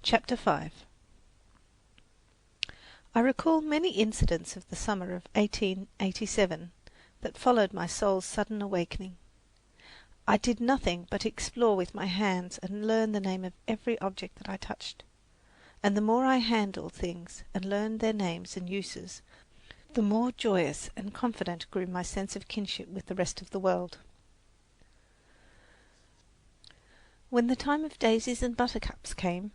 Chapter 5. I recall many incidents of the summer of 1887 that followed my soul's sudden awakening. I did nothing but explore with my hands and learn the name of every object that I touched. And the more I handled things and learned their names and uses, the more joyous and confident grew my sense of kinship with the rest of the world. When the time of daisies and buttercups came,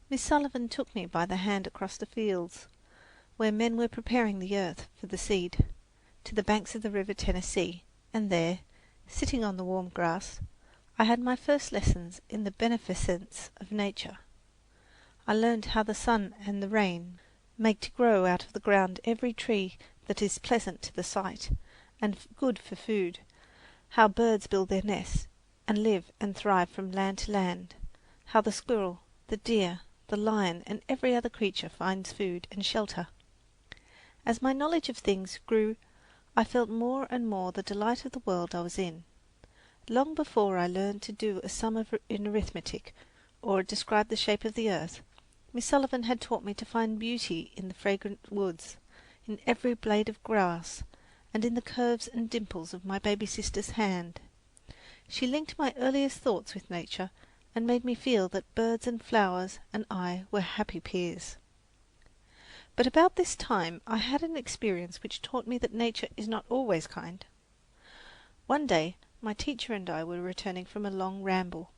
Miss Sullivan took me by the hand across the fields, where men were preparing the earth for the seed, to the banks of the river Tennessee, and there, sitting on the warm grass, I had my first lessons in the beneficence of nature. I learned how the sun and the rain make to grow out of the ground every tree that is pleasant to the sight and good for food, how birds build their nests and live and thrive from land to land, how the squirrel, the deer, the lion, and every other creature finds food and shelter. As my knowledge of things grew, I felt more and more the delight of the world I was in. Long before I learned to do a sum in arithmetic or describe the shape of the earth, Miss Sullivan had taught me to find beauty in the fragrant woods, in every blade of grass, and in the curves and dimples of my baby sister's hand. She linked my earliest thoughts with nature and made me feel that birds and flowers and I were happy peers. But about this time I had an experience which taught me that nature is not always kind. One day my teacher and I were returning from a long ramble.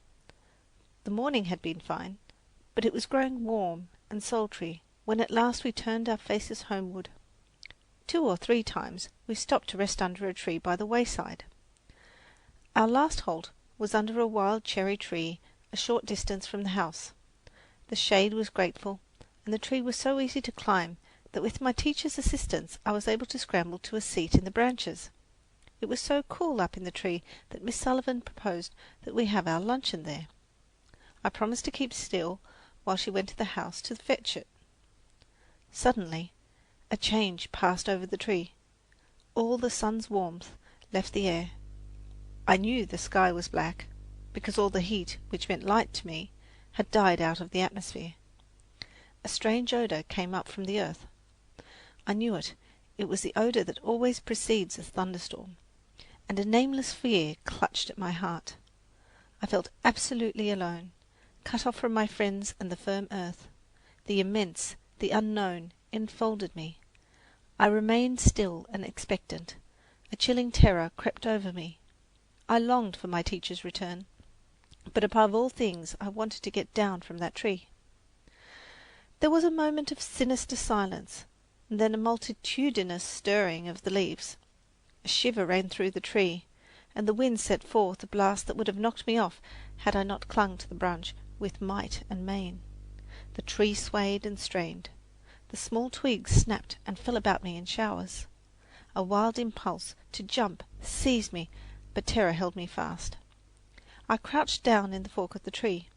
The morning had been fine, but it was growing warm and sultry when at last we turned our faces homeward. 2 or 3 times we stopped to rest under a tree by the wayside. Our last halt was under a wild cherry tree a short distance from the house. The shade was grateful, and the tree was so easy to climb that with my teacher's assistance I was able to scramble to a seat in the branches. It was so cool up in the tree that Miss Sullivan proposed that we have our luncheon there. I promised to keep still while she went to the house to fetch it. Suddenly a change passed over the tree. All the sun's warmth left the air. I knew the sky was black, because all the heat, which meant light to me, had died out of the atmosphere. A strange odour came up from the earth. I knew it. It was the odour that always precedes a thunderstorm, and a nameless fear clutched at my heart. I felt absolutely alone, cut off from my friends and the firm earth. The immense, the unknown, enfolded me. I remained still and expectant. A chilling terror crept over me. I longed for my teacher's return, but above all things I wanted to get down from that tree. There was a moment of sinister silence, and then a multitudinous stirring of the leaves. A shiver ran through the tree, and the wind set forth a blast that would have knocked me off had I not clung to the branch with might and main. The tree swayed and strained. The small twigs snapped and fell about me in showers. A wild impulse to jump seized me, but terror held me fast. I crouched down in the fork of the tree.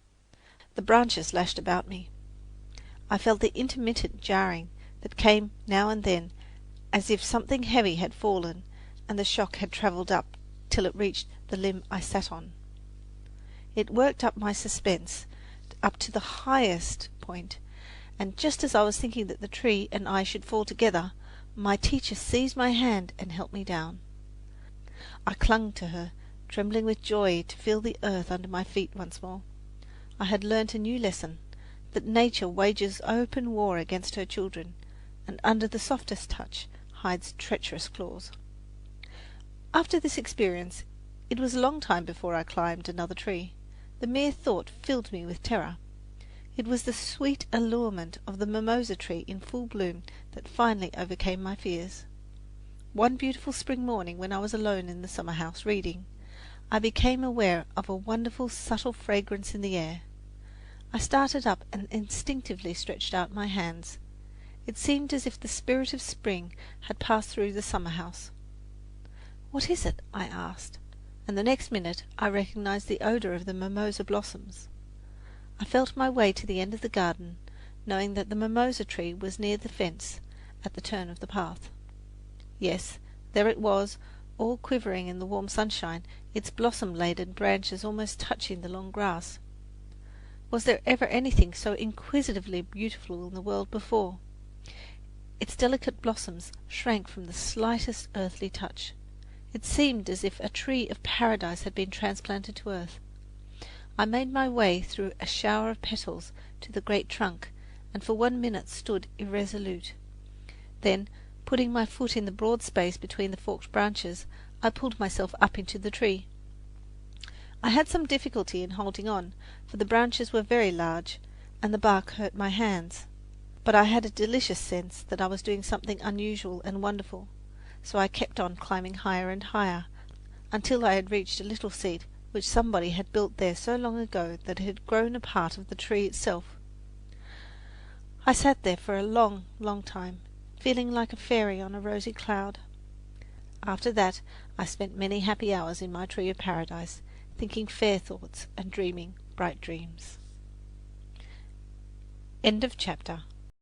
The branches lashed about me. I felt the intermittent jarring that came now and then, as if something heavy had fallen and the shock had travelled up till it reached the limb I sat on. It worked up my suspense up to the highest point, and just as I was thinking that the tree and I should fall together, my teacher seized my hand and helped me down. I clung to her, trembling with joy to feel the earth under my feet once more. I had learnt a new lesson, that nature wages open war against her children, and under the softest touch hides treacherous claws. After this experience, it was a long time before I climbed another tree. The mere thought filled me with terror. It was the sweet allurement of the mimosa tree in full bloom that finally overcame my fears. One beautiful spring morning, when I was alone in the summer house reading, I became aware of a wonderful subtle fragrance in the air. I started up and instinctively stretched out my hands. It seemed as if the spirit of spring had passed through the summer house. "What is it?" I asked, and the next minute I recognized the odour of the mimosa blossoms. I felt my way to the end of the garden, knowing that the mimosa tree was near the fence at the turn of the path. Yes, there it was, all quivering in the warm sunshine, its blossom-laden branches almost touching the long grass. Was there ever anything so inquisitively beautiful in the world before? Its delicate blossoms shrank from the slightest earthly touch. It seemed as if a tree of paradise had been transplanted to earth. I made my way through a shower of petals to the great trunk, and for 1 minute stood irresolute. Then, putting my foot in the broad space between the forked branches, I pulled myself up into the tree. I had some difficulty in holding on, for the branches were very large, and the bark hurt my hands. But I had a delicious sense that I was doing something unusual and wonderful, so I kept on climbing higher and higher, until I had reached a little seat which somebody had built there so long ago that it had grown a part of the tree itself. I sat there for a long, long time, feeling like a fairy on a rosy cloud. After that I spent many happy hours in my tree of paradise, thinking fair thoughts and dreaming bright dreams. End of chapter.